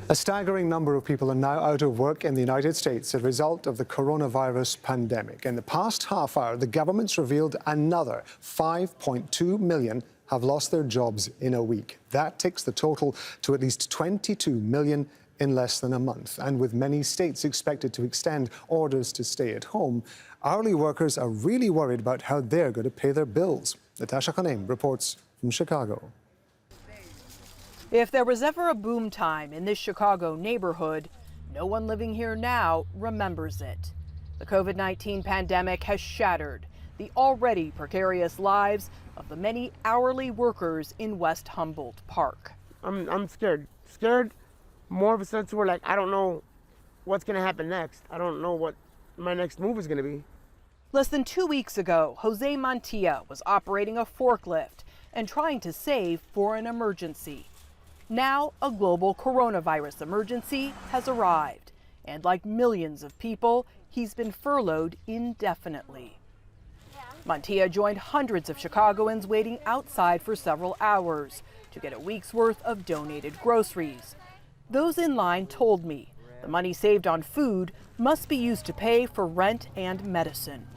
A staggering number of people are now out of work in the United States as a result of the coronavirus pandemic. In the past half hour, the government's revealed another 5.2 million have lost their jobs in a week. That takes the total to at least 22 million in less than a month. And with many states expected to extend orders to stay at home, hourly workers are really worried about how they're going to pay their bills. Natasha Khanem reports from Chicago. If there was ever a boom time in this Chicago neighborhood, no one living here now remembers it. The COVID-19 pandemic has shattered the already precarious lives of the many hourly workers in West Humboldt Park. I'm scared. Scared more of a sense where, like, I don't know what's going to happen next. I don't know what my next move is going to be. Less than 2 weeks ago, Jose Mantilla was operating a forklift and trying to save for an emergency. Now, a global coronavirus emergency has arrived, and like millions of people, he's been furloughed indefinitely. Mantilla joined hundreds of Chicagoans waiting outside for several hours to get a week's worth of donated groceries. Those in line told me the money saved on food must be used to pay for rent and medicine.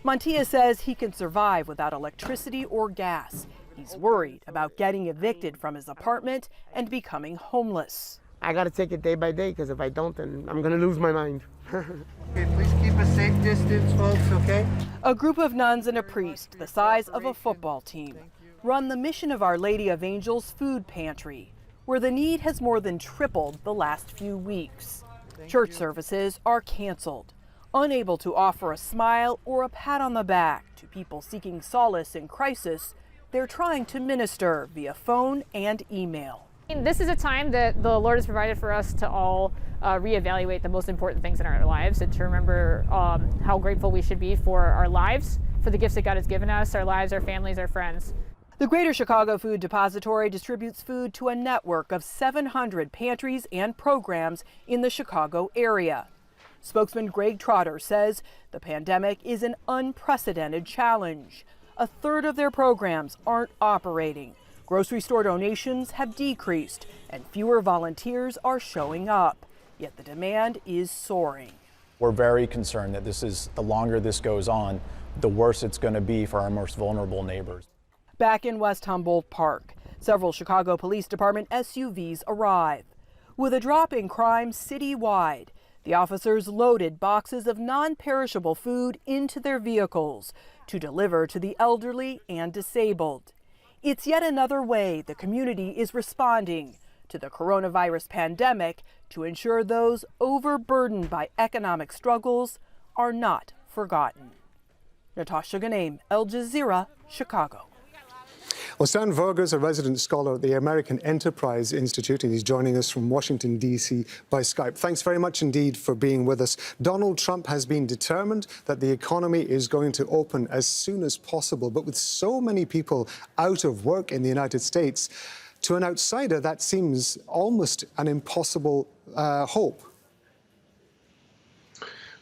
Mantilla says he can survive without electricity or gas. He's worried about getting evicted from his apartment and becoming homeless. I got to take it day by day, because if I don't, then I'm going to lose my mind. Okay, please keep a safe distance, folks, okay? A group of nuns and a priest, the size of a football team, run the Mission of Our Lady of Angels food pantry, where the need has more than tripled the last few weeks. Church services are canceled, unable to offer a smile or a pat on the back to people seeking solace in crisis. They're trying to minister via phone and email. This is a time that the Lord has provided for us to all reevaluate the most important things in our lives, and to remember how grateful we should be for our lives, for the gifts that God has given us, our lives, our families, our friends. The Greater Chicago Food Depository distributes food to a network of 700 pantries and programs in the Chicago area. Spokesman Greg Trotter says the pandemic is an unprecedented challenge. A third of their programs aren't operating. Grocery store donations have decreased, and fewer volunteers are showing up. Yet the demand is soaring. We're very concerned that the longer this goes on, the worse it's going to be for our most vulnerable neighbors. Back in West Humboldt Park, several Chicago Police Department SUVs arrive. With a drop in crime citywide, the officers loaded boxes of non-perishable food into their vehicles to deliver to the elderly and disabled. It's yet another way the community is responding to the coronavirus pandemic to ensure those overburdened by economic struggles are not forgotten. Natasha Khanem, Al Jazeera, Chicago. Well, Stan Verga is a resident scholar at the American Enterprise Institute, and he's joining us from Washington, D.C. by Skype. Thanks very much indeed for being with us. Donald Trump has been determined that the economy is going to open as soon as possible. But with so many people out of work in the United States, to an outsider, that seems almost an impossible hope.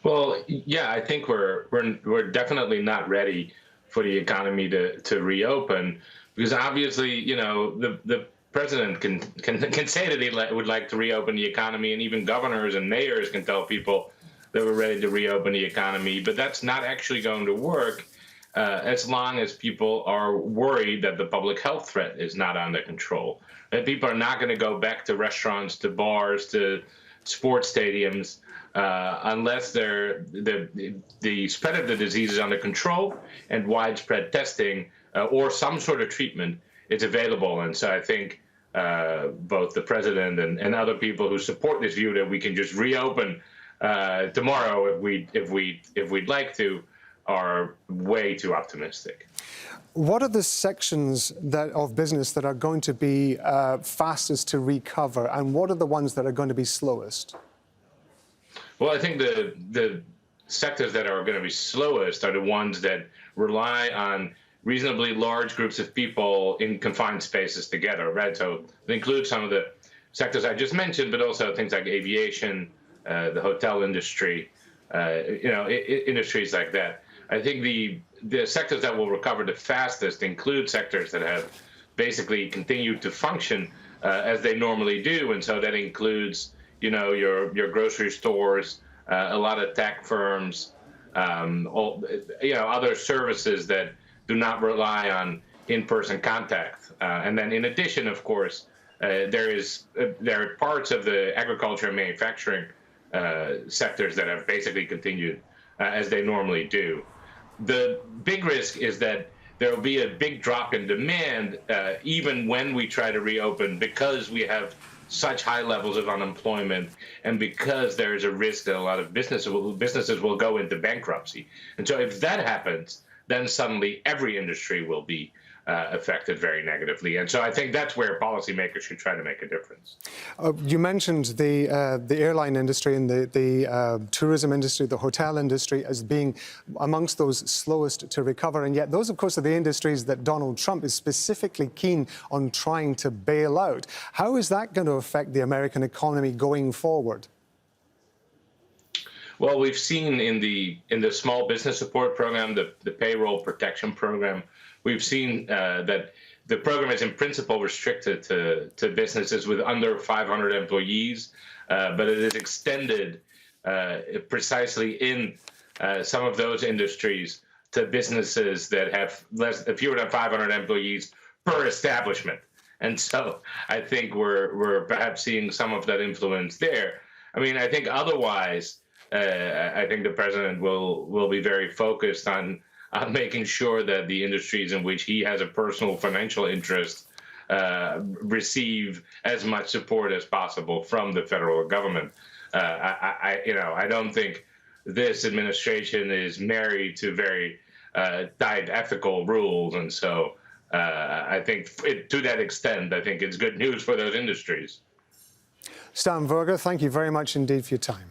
Well, yeah, I think we're definitely not ready for the economy to reopen. Because obviously, you know, the president can say that he would like to reopen the economy, and even governors and mayors can tell people that we're ready to reopen the economy. But that's not actually going to work as long as people are worried that the public health threat is not under control. And people are not going to go back to restaurants, to bars, to sports stadiums unless the spread of the disease is under control and widespread testing or some sort of treatment is available. And so I think both the president and other people who support this view that we can just reopen tomorrow if we'd like to are way too optimistic. What are the sections of business that are going to be fastest to recover, and what are the ones that are going to be slowest? Well, I think the sectors that are going to be slowest are the ones that rely on reasonably large groups of people in confined spaces together, right? So it includes some of the sectors I just mentioned, but also things like aviation, the hotel industry, industries like that. I think the sectors that will recover the fastest include sectors that have basically continued to function as they normally do, and so that includes, your grocery stores, a lot of tech firms, other services that do not rely on in-person contact. And then, in addition, of course, there are parts of the agriculture and manufacturing sectors that have basically continued as they normally do. The big risk is that there will be a big drop in demand even when we try to reopen, because we have such high levels of unemployment and because there is a risk that a lot of businesses will go into bankruptcy. And so if that happens, then suddenly every industry will be affected very negatively. And so I think that's where policymakers should try to make a difference. You mentioned the airline industry and the tourism industry, the hotel industry as being amongst those slowest to recover. And yet those, of course, are the industries that Donald Trump is specifically keen on trying to bail out. How is that going to affect the American economy going forward? Well, we've seen in the small business support program, the payroll protection program, we've seen that the program is in principle restricted to businesses with under 500 employees, but it is extended precisely in some of those industries to businesses that have fewer than 500 employees per establishment. And so I think we're perhaps seeing some of that influence there. I mean, I think otherwise, I think the president will be very focused on making sure that the industries in which he has a personal financial interest receive as much support as possible from the federal government. I don't think this administration is married to very tight ethical rules, and so I think to that extent, I think it's good news for those industries. Stan Verga, thank you very much indeed for your time.